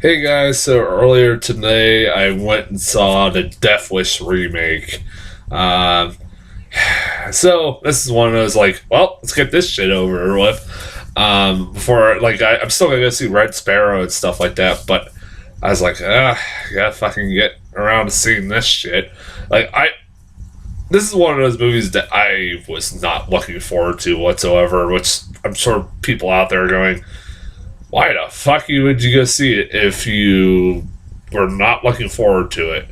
Hey guys, so earlier today I went and saw the Death Wish remake. Um, so this is one of those like, well, let's get this shit over with. Before I'm still gonna go see Red Sparrow and stuff like that, but I was like, I gotta fucking get around to seeing this shit. Like this is one of those movies that I was not looking forward to whatsoever. Which I'm sure people out there are going, why the fuck would you go see it if you were not looking forward to it?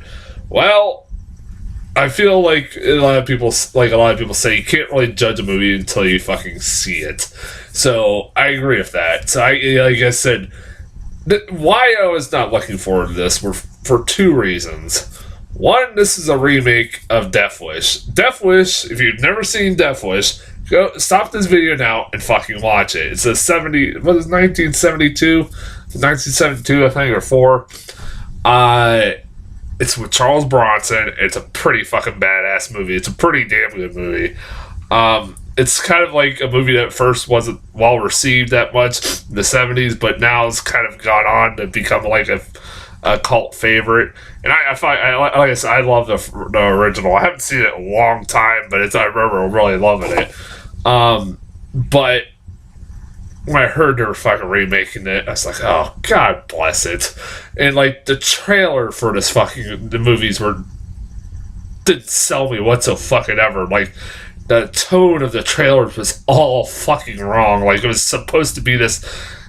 Well, I feel like a lot of people say you can't really judge a movie until you fucking see it. So I agree with that. So like I said, why I was not looking forward to this were for two reasons. One, this is a remake of Death Wish. Death Wish, if you've never seen Death Wish, go stop this video now and fucking watch it. It's a 1972, 1972 I think, or four. It's with Charles Bronson. It's a pretty fucking badass movie. It's a pretty damn good movie. It's kind of like a movie that first wasn't well received that much in the 70s, but now it's kind of gone on to become like a cult favorite. And like I said, I love the original. I haven't seen it in a long time, but I remember really loving it. But when I heard they were fucking remaking it, I was like, oh, God bless it. And like the trailer for the movies didn't sell me whatsoever. Like the tone of the trailers was all fucking wrong. Like it was supposed to be this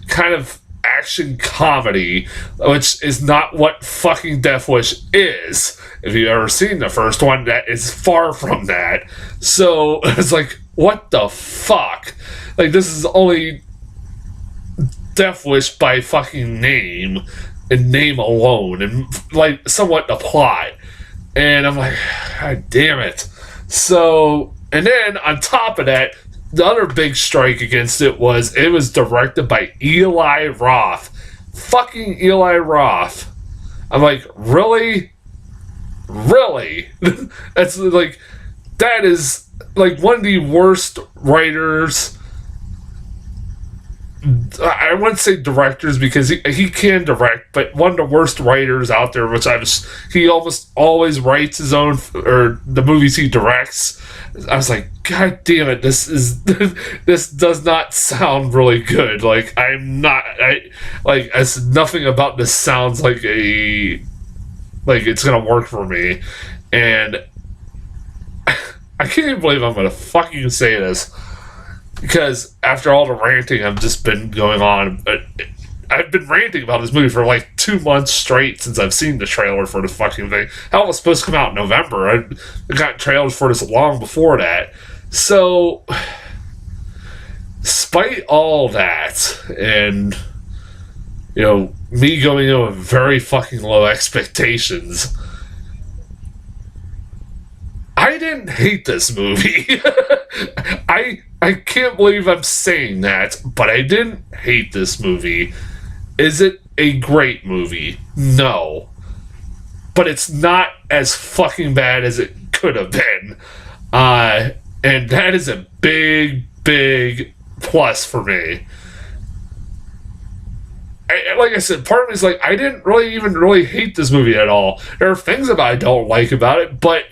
kind of action comedy, which is not what fucking Death Wish is. If you've ever seen the first one, that is far from that. So it's like, what the fuck? Like, this is only Death Wish by fucking name and name alone, and like somewhat the plot. And I'm like, God damn it. So, and then on top of that, the other big strike against it was directed by Eli Roth. Fucking Eli Roth. I'm like, really? Really? That is like one of the worst writers. I wouldn't say directors because he can direct, but one of the worst writers out there, he almost always writes his own, or the movies he directs. I was like, God damn it, this does not sound really good. Like, nothing about this sounds like it's gonna work for me. And I can't even believe I'm gonna fucking say this, because after all the ranting I've just been going on, I've been ranting about this movie for like 2 months straight since I've seen the trailer for the fucking thing. Hell, it was supposed to come out in November. I got trailers for this long before that. So, despite all that, and, me going in with very fucking low expectations, I didn't hate this movie. I can't believe I'm saying that, but I didn't hate this movie. Is it a great movie? No. But it's not as fucking bad as it could have been. And that is a big, big plus for me. Like I said, part of me is like, I didn't really hate this movie at all. There are things that I don't like about it, but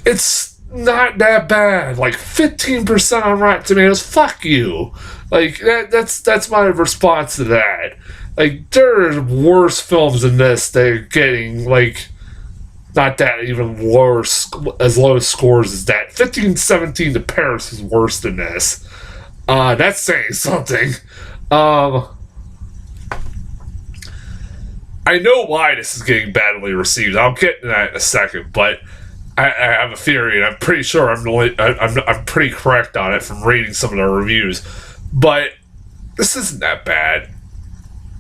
it's not that bad. Like 15% on Rotten Tomatoes. Fuck you. Like that's my response to that. Like, there are worse films than this. They're getting like not that even worse, as low scores as that. 15-17 to Paris is worse than this. That's saying something. I know why this is getting badly received. I'll get to that in a second, but I have a theory, and I'm pretty sure I'm pretty correct on it from reading some of the reviews. But this isn't that bad.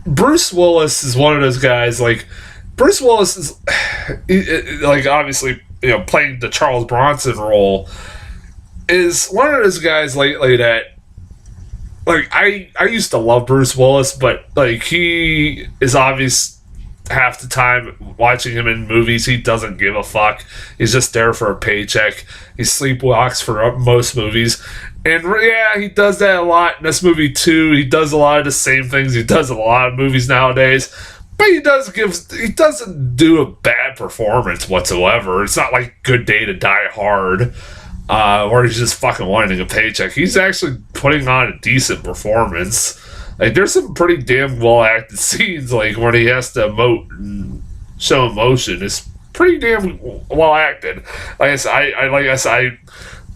Bruce Willis is one of those guys. Like, Bruce Willis is like, obviously, playing the Charles Bronson role, is one of those guys lately that, like, I used to love Bruce Willis, but like, he is obvious. half the time watching him in movies, he doesn't give a fuck. He's just there for a paycheck. He sleepwalks for most movies. And yeah, he does that a lot in this movie too. He does a lot of the same things he does in a lot of movies nowadays. But he doesn't do a bad performance whatsoever. It's not like Good Day to Die Hard, where he's just fucking wanting a paycheck. He's actually putting on a decent performance. Like, there's some pretty damn well acted scenes, like when he has to emote and show emotion. It's pretty damn well acted. Like I said,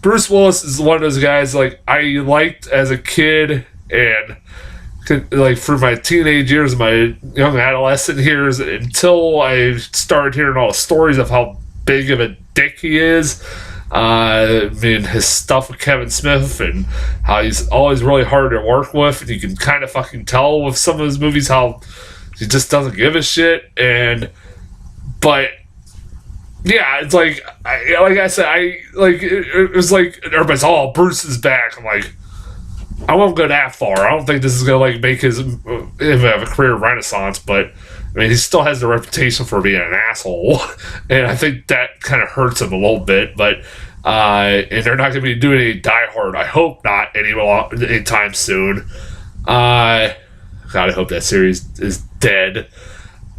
Bruce Willis is one of those guys like I liked as a kid, and like through my teenage years, my young adolescent years, until I started hearing all the stories of how big of a dick he is. I mean, his stuff with Kevin Smith and how he's always really hard to work with, and you can kind of fucking tell with some of his movies how he just doesn't give a shit. But yeah, it's like I said, it was like everybody's Bruce is back. I'm like, I won't go that far. I don't think this is gonna like make him have a career renaissance, but I mean, he still has the reputation for being an asshole, and I think that kind of hurts him a little bit. But and they're not going to be doing any Die Hard. I hope not anytime soon. God, I hope that series is dead.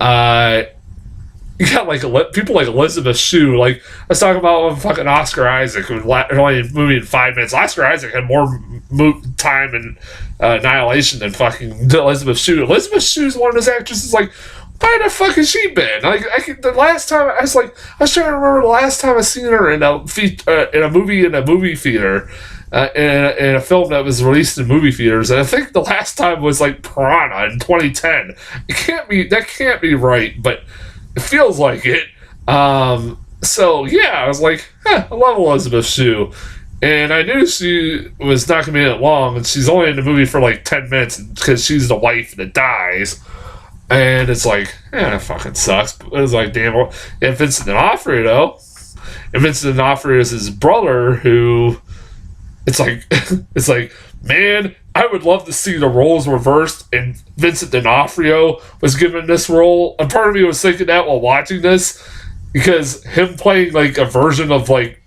You got like people like Elizabeth Shue. Like I was talking about fucking Oscar Isaac, who only a movie in 5 minutes. Oscar Isaac had more time in Annihilation than fucking Elizabeth Shue. Elizabeth Shue's one of those actresses. Like, where the fuck has she been? Like, the last time I was trying to remember the last time I seen her in a movie theater. In a film that was released in movie theaters, and I think the last time was like Piranha in 2010. That can't be right, but it feels like it. So yeah, I was like, I love Elizabeth Shue, and I knew she was not going to be that long, and she's only in the movie for like 10 minutes because she's the wife that dies. And it's like, that fucking sucks. But it was like, damn. And Vincent D'Onofrio, though. And Vincent D'Onofrio is his brother, who, it's like, man, I would love to see the roles reversed, and Vincent D'Onofrio was given this role. And part of me was thinking that while watching this, because him playing like a version of like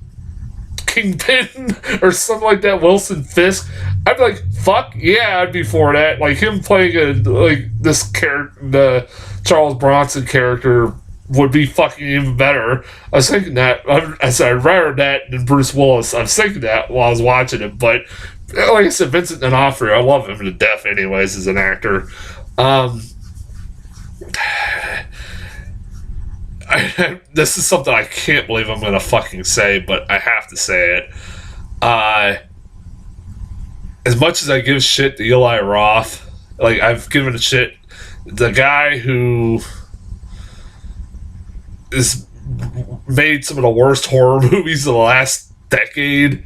Kingpin or something like that, Wilson Fisk, I'd be like, fuck yeah, I'd be for that. Like him playing this character, the Charles Bronson character, would be fucking even better. I was thinking that. I said I'd rather that than Bruce Willis. I was thinking that while I was watching it, but like I said, Vincent D'Onofrio, I love him to death anyways as an actor. This is something I can't believe I'm gonna fucking say, but I have to say it. As much as I give shit to Eli Roth, like I've given a shit, the guy who has made some of the worst horror movies of the last decade.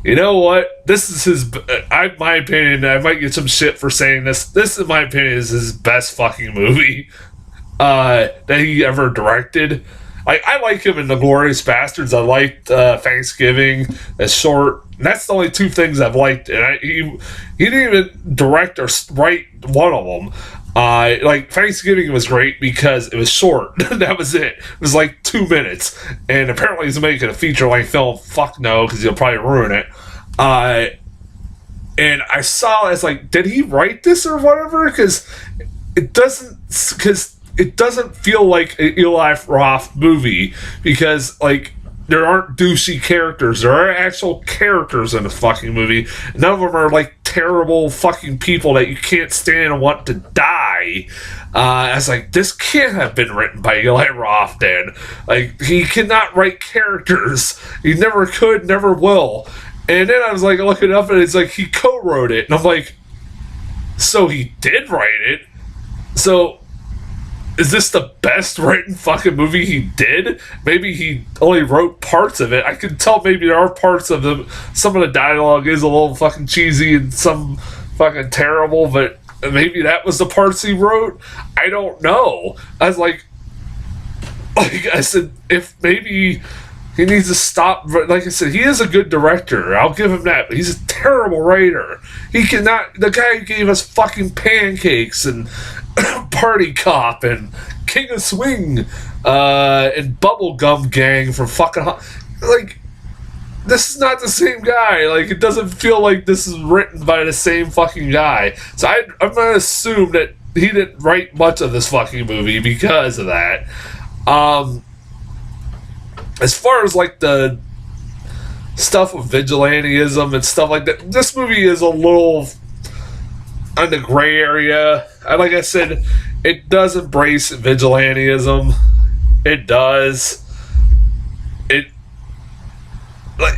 You know what? This is his. My opinion. I might get some shit for saying this. This, in my opinion, is his best fucking movie that he ever directed. I like him in The Glorious Bastards. I liked Thanksgiving. That's short. And that's the only two things I've liked. And he didn't even direct or write one of them. Like Thanksgiving was great because it was short. That was it. It was like 2 minutes. And apparently he's making a feature-length film. Fuck no, because he'll probably ruin it. And I saw it as like, did he write this or whatever? Because it doesn't feel like an Eli Roth movie, because like there aren't douchey characters. There are actual characters in the fucking movie. None of them are like terrible fucking people that you can't stand and want to die. I was like, this can't have been written by Eli Roth, then. Like, he cannot write characters. He never could, never will. And then I was like looking up, and it's like he co-wrote it. And I'm like, so he did write it? So is this the best written fucking movie he did? Maybe he only wrote parts of it. I can tell maybe there are parts of them. Some of the dialogue is a little fucking cheesy and some fucking terrible, but maybe that was the parts he wrote. I don't know. I was like I said, if maybe he needs to stop. Like I said, he is a good director. I'll give him that. But he's a terrible writer. He cannot. The guy who gave us fucking Pancakes and Party Cop and King of Swing, and Bubblegum Gang from fucking like. This is not the same guy. Like, it doesn't feel like this is written by the same fucking guy. So I'm gonna assume that he didn't write much of this fucking movie because of that. As far as like the stuff with vigilantism and stuff like that, this movie is a little in the gray area. And like I said, it does embrace vigilantism. It does.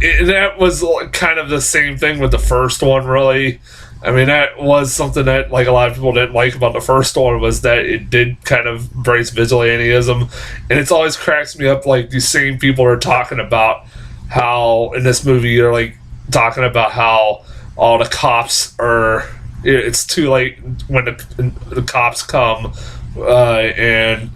That was kind of the same thing with the first one, really. I mean, that was something that like a lot of people didn't like about the first one, was that it did kind of embrace vigilantism. And it's always cracks me up, like these same people are talking about how in this movie they're like talking about how all the cops are, it's too late when the cops come, and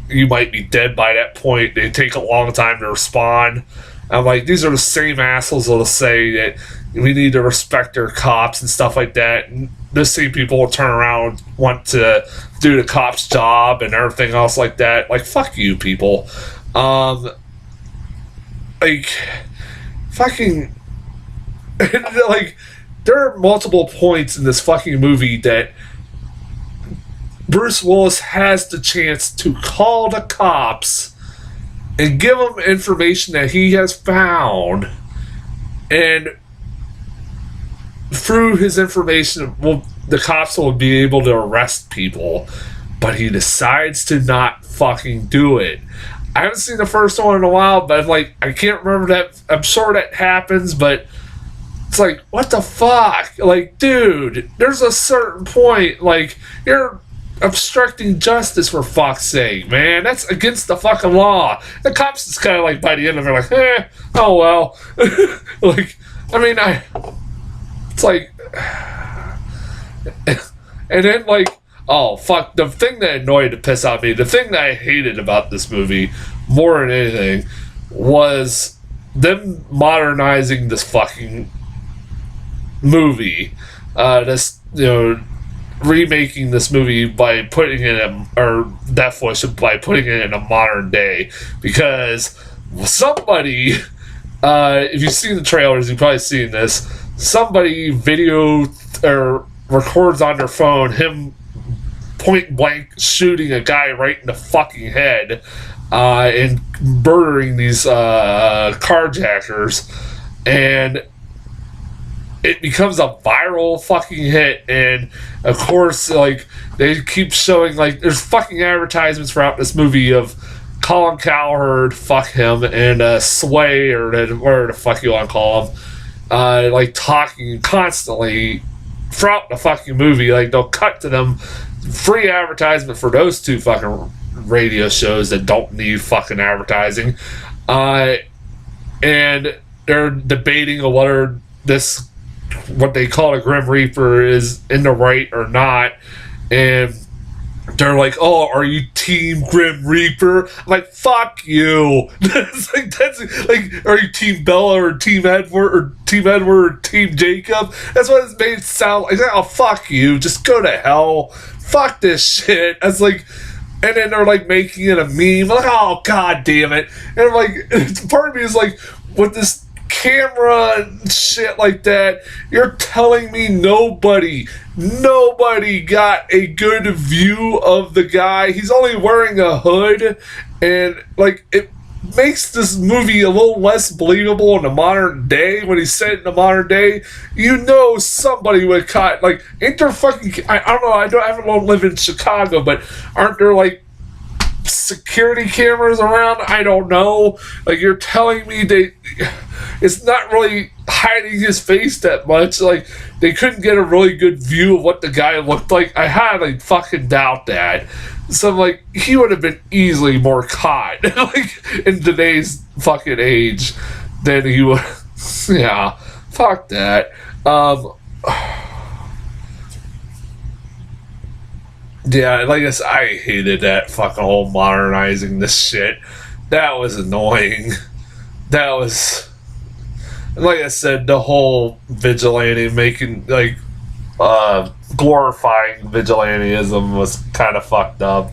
you might be dead by that point. They take a long time to respond. I'm like, these are the same assholes that'll say that we need to respect our cops and stuff like that. And the same people will turn around and want to do the cop's job and everything else like that. Like, fuck you, people. Like, fucking, like, there are multiple points in this fucking movie that Bruce Willis has the chance to call the cops and give them information that he has found, and through his information, the cops will be able to arrest people, but he decides to not fucking do it. I haven't seen the first one in a while, but like, I can't remember that. I'm sure that happens, but it's like, what the fuck? Like, dude, there's a certain point, like, you're obstructing justice, for fuck's sake, man. That's against the fucking law. The cops is kind of like, by the end of it, like, oh well. Like, I mean, it's like, and then like, oh fuck, the thing that annoyed to piss off me, the thing that I hated about this movie more than anything, was them modernizing this fucking movie. This, you know, remaking this movie by putting it in, or Death Wish by putting it in a modern day, because somebody, if you've seen the trailers, you've probably seen this, somebody video or records on their phone him point blank shooting a guy right in the fucking head, and murdering these carjackers, and it becomes a viral fucking hit. And of course, like, they keep showing, like, there's fucking advertisements throughout this movie of Colin Cowherd, fuck him, and Sway, or whatever the fuck you want to call him, like, talking constantly throughout the fucking movie. Like, they'll cut to them, free advertisement for those two fucking radio shows that don't need fucking advertising, and they're debating whether this, what they call a Grim Reaper, is in the right or not. And they're like, oh, are you Team Grim Reaper? I'm like, fuck you. that's like, are you Team Bella or Team Edward or Team Jacob? That's what it made it sound like. Oh, fuck you. Just go to hell. Fuck this shit. That's like, and then they're like making it a meme. I'm like, oh, god damn it. And I'm like, part of me is like, with this camera and shit like that, you're telling me nobody got a good view of the guy. He's only wearing a hood, and like, it makes this movie a little less believable in the modern day. When he's set in the modern day, you know, somebody would caught, like, ain't there fucking, I don't know, I haven't lived in Chicago, but aren't there like security cameras around? I don't know. Like, you're telling me it's not really hiding his face that much. Like, they couldn't get a really good view of what the guy looked like. I highly fucking doubt that. So I'm like, he would have been easily more caught, like, in today's fucking age than he would. Yeah, fuck that. Yeah, like I said, I hated that fucking whole modernizing this shit. That was annoying. That was, like I said, the whole vigilante making, like, glorifying vigilantism was kind of fucked up.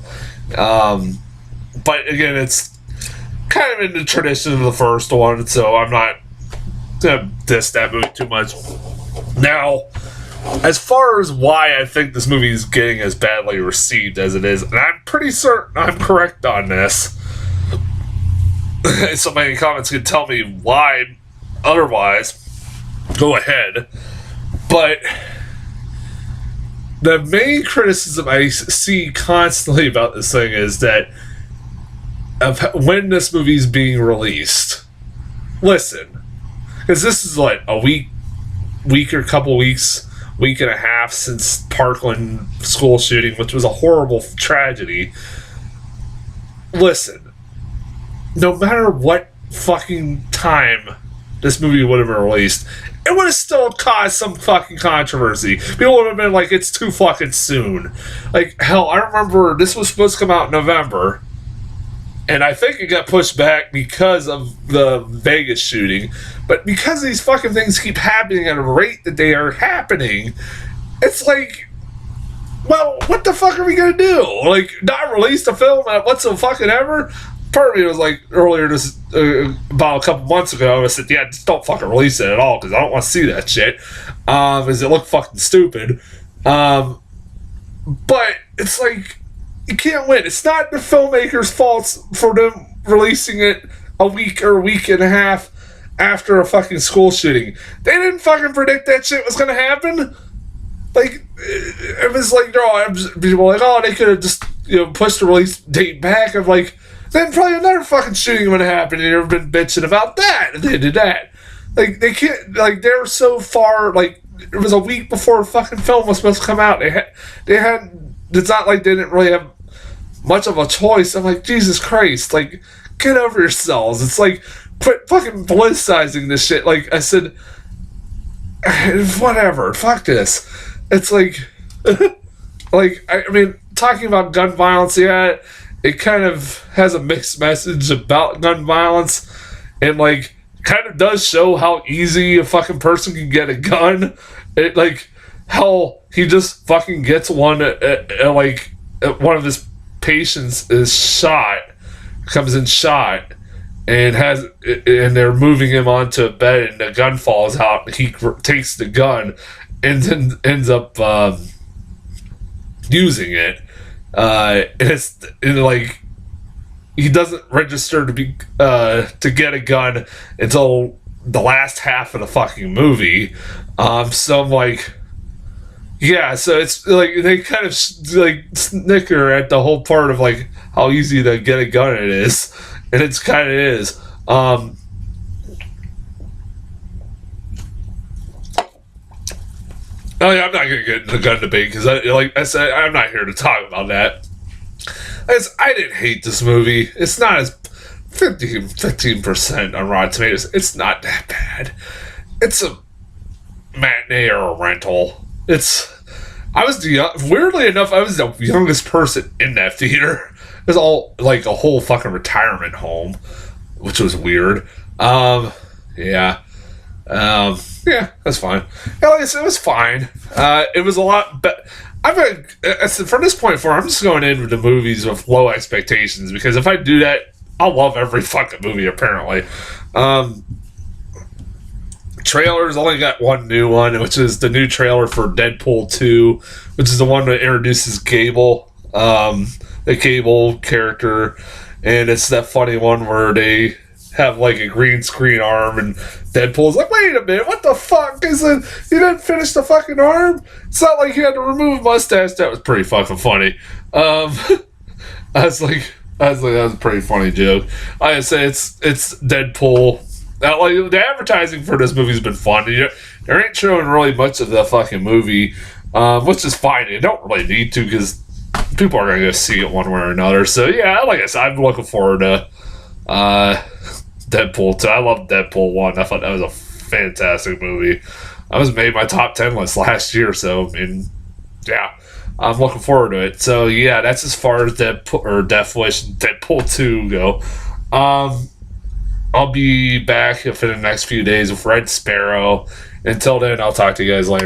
But again, it's kind of in the tradition of the first one, so I'm not gonna diss that movie too much. Now, as far as why I think this movie is getting as badly received as it is, and I'm pretty certain I'm correct on this. Somebody in the comments can tell me why otherwise. Go ahead. But the main criticism I see constantly about this thing is that of when this movie's being released. Listen, because this is like a week or couple weeks, week and a half since Parkland school shooting, which was a horrible tragedy. Listen, no matter what fucking time this movie would have been released, it would have still caused some fucking controversy. People would have been like, it's too fucking soon. Like, hell, I remember this was supposed to come out in November, and I think it got pushed back because of the Vegas shooting. But because these fucking things keep happening at a rate that they are happening, it's like, well, what the fuck are we gonna do? Like, not release the film at what's the fucking ever? Part of me was like, earlier this, about a couple months ago, I said, yeah, just don't fucking release it at all, because I don't want to see that shit. Because it looked fucking stupid. But it's like, you can't win. It's not the filmmakers' fault for them releasing it a week or a week and a half after a fucking school shooting. They didn't fucking predict that shit was gonna happen. Like, it was like, people were like, oh, they could have just, pushed the release date back. I'm like, then probably another fucking shooting would have happened, and you've been bitching about that, and they did that. Like, they can't, like, they were so far, like, it was a week before the fucking film was supposed to come out. They had, it's not like they didn't really have much of a choice. I'm like, Jesus Christ, like, get over yourselves. It's like, quit fucking politicizing this shit. Like, I said, whatever, fuck this. It's like, like, I mean, talking about gun violence, yeah, it kind of has a mixed message about gun violence, and like kind of does show how easy a fucking person can get a gun. It like how he just fucking gets one like one of his patients is shot, comes in shot, and they're moving him onto a bed, and the gun falls out, and he takes the gun and then ends up using it. And like he doesn't register to be to get a gun until the last half of the fucking movie. So I'm like, yeah. So it's like they kind of like snicker at the whole part of like how easy to get a gun it is, and it's kind of is. Oh yeah, I'm not gonna get into the gun debate because, like I said, I'm not here to talk about that. I didn't hate this movie. It's not as 15% on Rotten Tomatoes. It's not that bad. It's a matinee or a rental. Weirdly enough, I was the youngest person in that theater. It was all like a whole fucking retirement home, which was weird. Yeah. Yeah, that's fine. Yeah, like I said, it was fine. It was a lot better. From this point forward, I'm just going in with the movies with low expectations, because if I do that, I'll love every fucking movie, apparently. Trailers, only got one new one, which is the new trailer for Deadpool 2, which is the one that introduces Gable, the Cable character, and it's that funny one where they have like a green screen arm, and Deadpool's like, wait a minute, what the fuck is it? You didn't finish the fucking arm? It's not like you had to remove a mustache. That was pretty fucking funny. I was like, that was a pretty funny joke. I say it's Deadpool. Like, the advertising for this movie's been fun. There ain't showing really much of the fucking movie, which is fine. You don't really need to, because people are going to go see it one way or another. So yeah, like I said, I'm looking forward to Deadpool 2. I loved Deadpool 1. I thought that was a fantastic movie. I was made my top 10 list last year, so I mean, yeah, I'm looking forward to it. So yeah, that's as far as Death Wish and Deadpool 2 go. I'll be back in the next few days with Red Sparrow. Until then, I'll talk to you guys later.